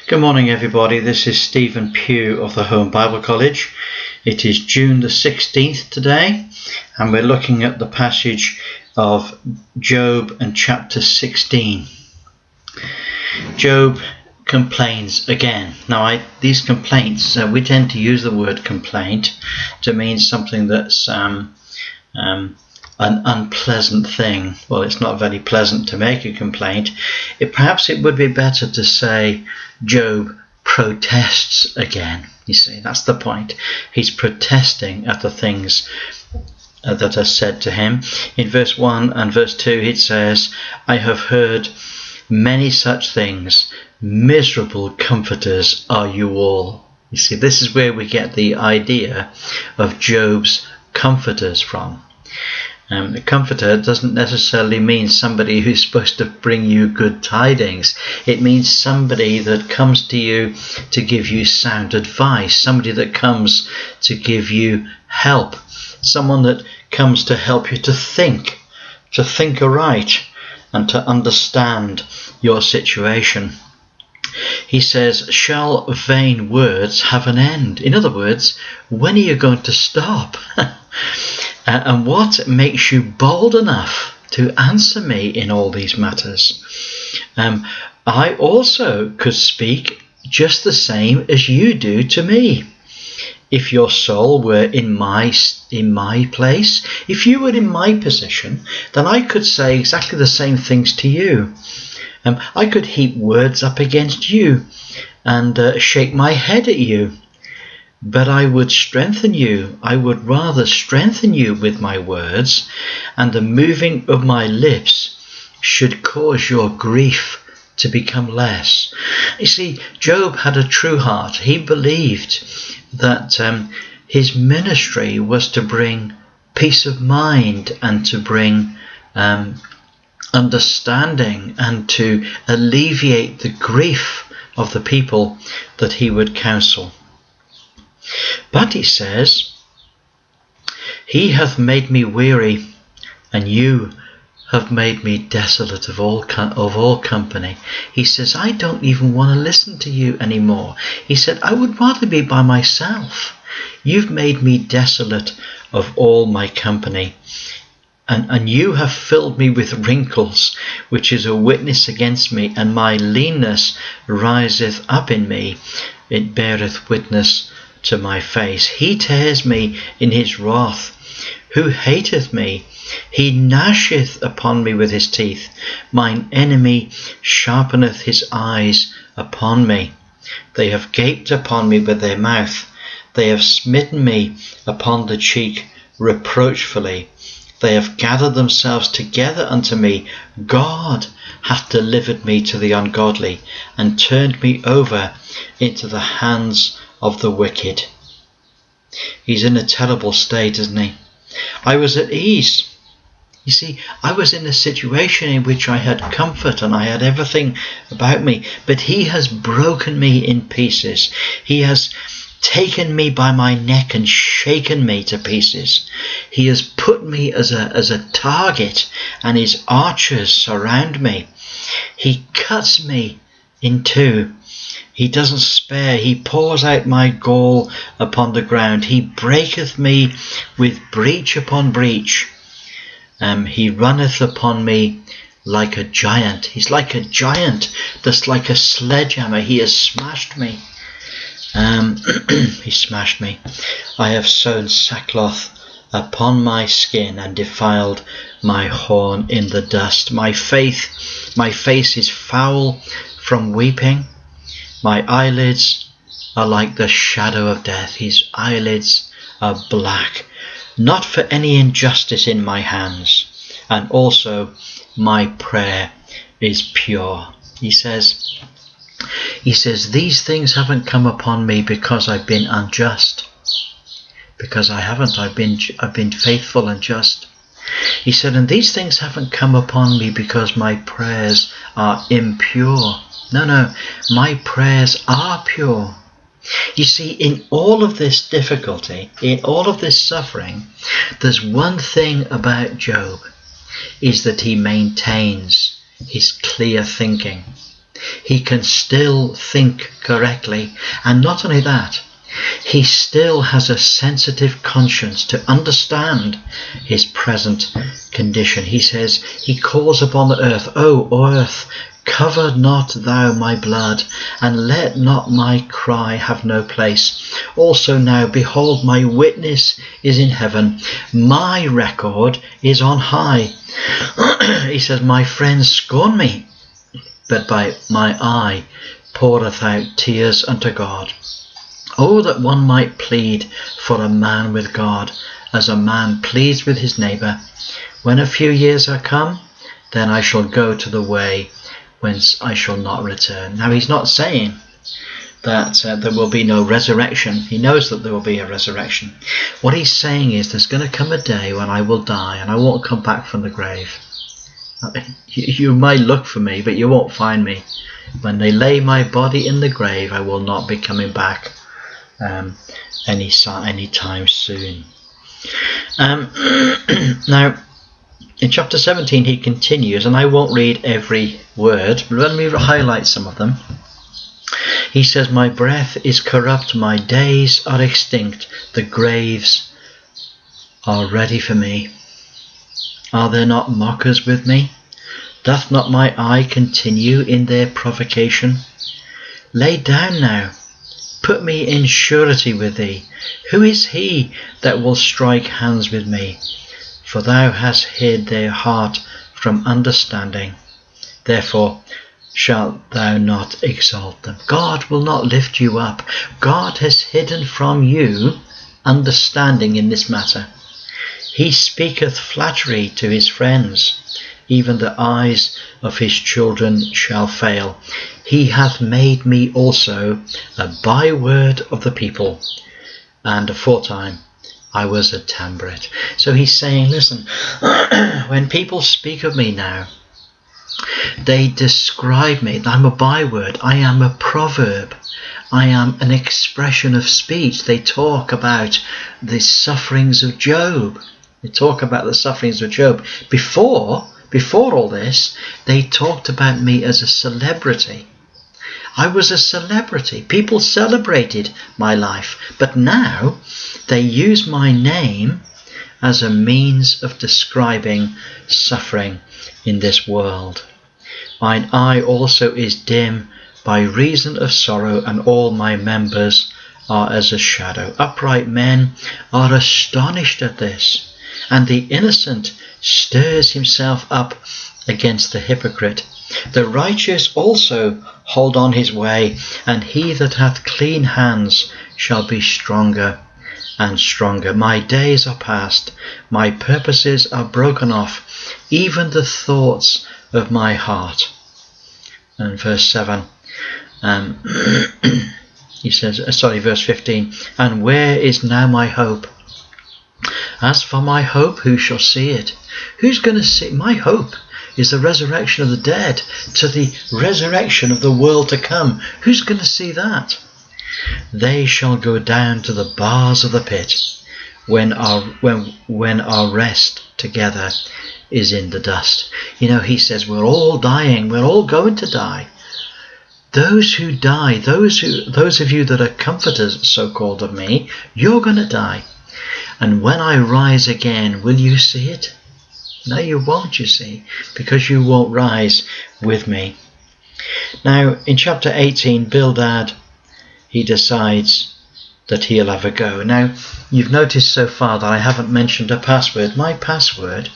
Good morning, everybody. This is Stephen Pugh of the Home Bible College. It is June the 16th today, and we're looking at the passage of Job and chapter 16. Job complains again. Now, these complaints, we tend to use the word complaint to mean something that's an unpleasant thing. Well, it's not very pleasant to make a complaint. Perhaps it would be better to say Job protests again. You see, that's the point. He's protesting at the things that are said to him. In verse 1 and verse 2 it says, I have heard many such things. Miserable comforters are you all. You see, this is where we get the idea of Job's comforters from. A comforter doesn't necessarily mean somebody who's supposed to bring you good tidings. It means somebody that comes to you to give you sound advice, somebody that comes to give you help, someone that comes to help you to think aright and to understand your situation. He says, shall vain words have an end? In other words, when are you going to stop? And what makes you bold enough to answer me in all these matters? I also could speak just the same as you do to me. If your soul were in my place, if you were in my position, then I could say exactly the same things to you. I could heap words up against you and shake my head at you. But I would strengthen you. I would rather strengthen you with my words, and the moving of my lips should cause your grief to become less. You see, Job had a true heart. He believed that his ministry was to bring peace of mind and to bring understanding and to alleviate the grief of the people that he would counsel. But he says, he hath made me weary, and you have made me desolate of all company. He says, I don't even want to listen to you anymore. He said, I would rather be by myself. You've made me desolate of all my company. And you have filled me with wrinkles, which is a witness against me, and my leanness riseth up in me. It beareth witness to my face. He tears me in his wrath. Who hateth me? He gnasheth upon me with his teeth. Mine enemy sharpeneth his eyes upon me. They have gaped upon me with their mouth. They have smitten me upon the cheek reproachfully. They have gathered themselves together unto me. God hath delivered me to the ungodly, and turned me over into the hands of the wicked. He's in a terrible state, isn't he? I was at ease. You see, I was in a situation in which I had comfort and I had everything about me, but he has broken me in pieces. He has taken me by my neck and shaken me to pieces. He has put me as a target, and his archers surround me. He cuts me in two. He doesn't spare. He pours out my gall upon the ground. He breaketh me with breach upon breach. He runneth upon me like a giant. He's like a giant that's like a sledgehammer. He has smashed me. He smashed me. I have sown sackcloth upon my skin and defiled my horn in the dust. My face is foul from weeping. My eyelids are like the shadow of death. His eyelids are black. Not for any injustice in my hands. And also my prayer is pure. He says, these things haven't come upon me because I've been unjust. Because I haven't. I've been faithful and just. He said, and these things haven't come upon me because my prayers are impure. No, my prayers are pure. You see, in all of this difficulty, in all of this suffering, there's one thing about Job, is that he maintains his clear thinking. he can still think correctly. And not only that, he still has a sensitive conscience to understand his present condition. He says, he calls upon the earth, O earth, cover not thou my blood, and let not my cry have no place. Also now, behold, my witness is in heaven, my record is on high. He says, my friends scorn me, but by my eye poureth out tears unto God. Oh, that one might plead for a man with God, as a man pleads with his neighbour. When a few years are come, then I shall go to the way whence I shall not return. Now, he's not saying that there will be no resurrection. He knows that there will be a resurrection. What he's saying is, there's going to come a day when I will die and I won't come back from the grave. You might look for me, but you won't find me. When they lay my body in the grave, I will not be coming back any time soon. Now, in chapter 17 he continues, and I won't read every word, but let me highlight some of them. He says, my breath is corrupt, my days are extinct, the graves are ready for me. Are there not mockers with me? Doth not my eye continue in their provocation? Lay down now, put me in surety with thee. Who is he that will strike hands with me? For thou hast hid their heart from understanding. Therefore shalt thou not exalt them. God will not lift you up. God has hidden from you understanding in this matter. He speaketh flattery to his friends. Even the eyes of his children shall fail. He hath made me also a byword of the people, and aforetime I was a tambret. So he's saying, listen, when people speak of me now, they describe me. I'm a byword. I am a proverb. I am an expression of speech. They talk about the sufferings of Job. They talk about the sufferings of Job. Before all this, they talked about me as a celebrity. I was a celebrity. People celebrated my life. But now they use my name as a means of describing suffering in this world. Mine eye also is dim by reason of sorrow, and all my members are as a shadow. Upright men are astonished at this, and the innocent stirs himself up against the hypocrite. The righteous also hold on his way, and he that hath clean hands shall be stronger and stronger. My days are past, my purposes are broken off, even the thoughts of my heart. And verse 7, he says, verse 15, and where is now my hope? As for my hope, who shall see it? Who's going to see? My hope is the resurrection of the dead, to the resurrection of the world to come. Who's going to see that? They shall go down to the bars of the pit when our rest together is in the dust. You know, he says we're all dying, we're all going to die. Those who die, those of you that are comforters, so-called, of me, you're going to die. And when I rise again, will you see it? No, you won't, you see, because you won't rise with me. Now, in chapter 18, Bildad, he decides that he'll have a go. Now, you've noticed so far that I haven't mentioned a password. My password,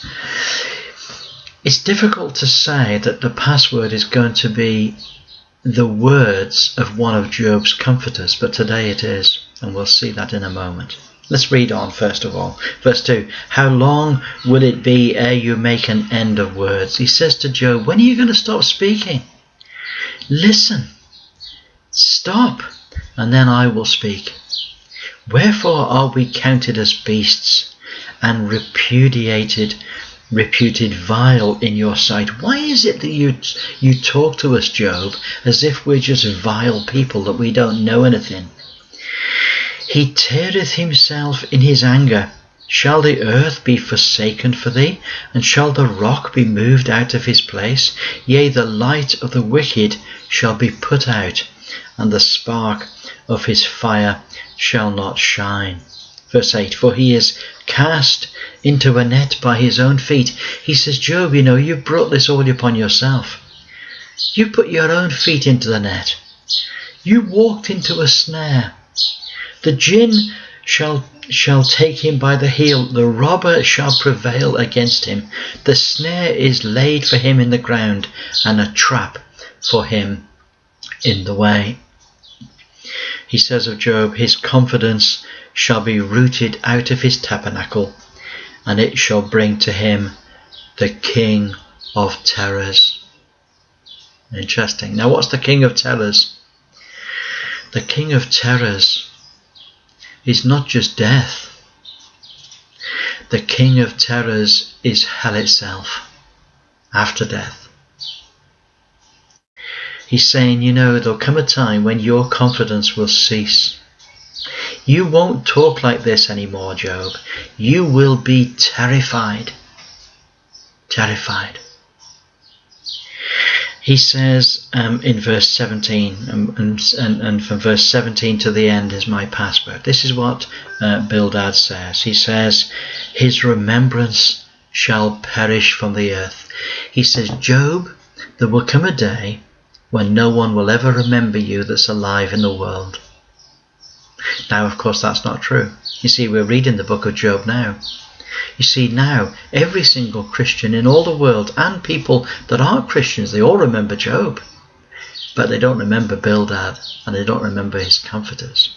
it's difficult to say that the password is going to be the words of one of Job's comforters, but today it is, and we'll see that in a moment. Let's read on first of all. Verse 2, how long will it be ere you make an end of words? He says to Job, when are you going to stop speaking? Listen, stop, and then I will speak. Wherefore are we counted as beasts and reputed vile in your sight? Why is it that you talk to us, Job, as if we're just vile people, that we don't know anything? He teareth himself in his anger, Shall the earth be forsaken for thee? And shall the rock be moved out of his place? Yea, the light of the wicked shall be put out, and the spark of his fire shall not shine. Verse 8, for he is cast into a net by his own feet. He says, Job, you brought this all upon yourself. You put your own feet into the net. You walked into a snare. The jinn shall take him by the heel. The robber shall prevail against him. The snare is laid for him in the ground, and a trap for him in the way. He says of Job, his confidence shall be rooted out of his tabernacle, and it shall bring to him the king of terrors. Interesting. Now, what's the king of terrors? The king of terrors is not just death. The king of terrors is hell itself after death. He's saying, there'll come a time when your confidence will cease. You won't talk like this anymore, Job. You will be terrified. Terrified. He says in verse 17, and from verse 17 to the end is my password. This is what Bildad says. He says, his remembrance shall perish from the earth. He says, Job, there will come a day when no one will ever remember you that's alive in the world. Now, of course, that's not true. You see, we're reading the book of Job now. You see, now, every single Christian in all the world, and people that aren't Christians, they all remember Job. But they don't remember Bildad, and they don't remember his comforters.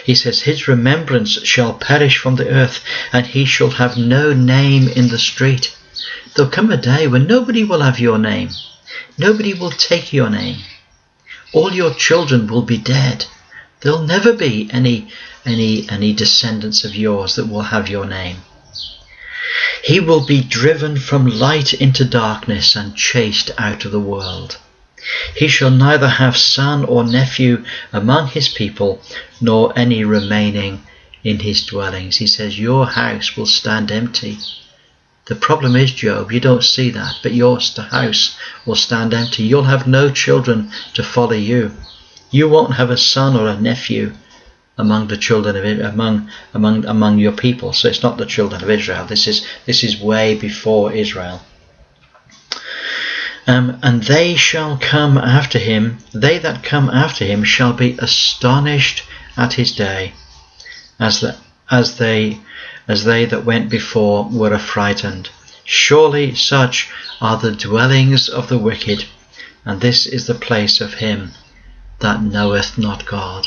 He says, his remembrance shall perish from the earth, and he shall have no name in the street. There'll come a day when nobody will have your name. Nobody will take your name. All your children will be dead. There'll never be any descendants of yours that will have your name. He will be driven from light into darkness and chased out of the world. He shall neither have son or nephew among his people, nor any remaining in his dwellings. He says, your house will stand empty. The problem is, Job, you don't see that, but your house will stand empty. You'll have no children to follow you. You won't have a son or a nephew among the children of among your people. So it's not the children of Israel. This is way before Israel. And they shall come after him. They that come after him shall be astonished at his day, as they that went before were affrighted. Surely such are the dwellings of the wicked, and this is the place of him that knoweth not God.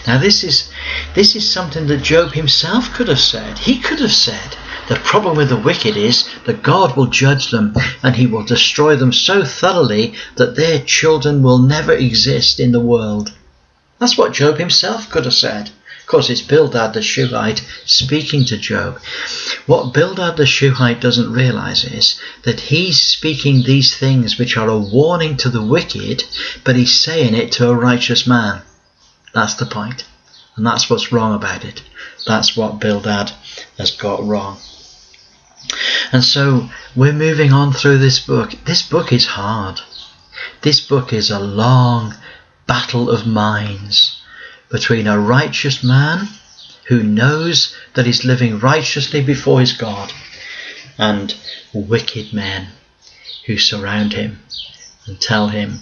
Now this is something that Job himself could have said. He could have said, the problem with the wicked is that God will judge them, and he will destroy them so thoroughly that their children will never exist in the world. That's what Job himself could have said. Of course, it's Bildad the Shuhite speaking to Job. What Bildad the Shuhite doesn't realize is that he's speaking these things which are a warning to the wicked, but he's saying it to a righteous man. That's the point. And that's what's wrong about it. That's what Bildad has got wrong. And so we're moving on through this book. This book is hard. This book is a long battle of minds between a righteous man who knows that he's living righteously before his God and wicked men who surround him and tell him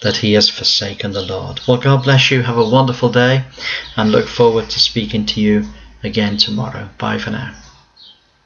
that he has forsaken the Lord. Well, God bless you. Have a wonderful day, and look forward to speaking to you again tomorrow. Bye for now.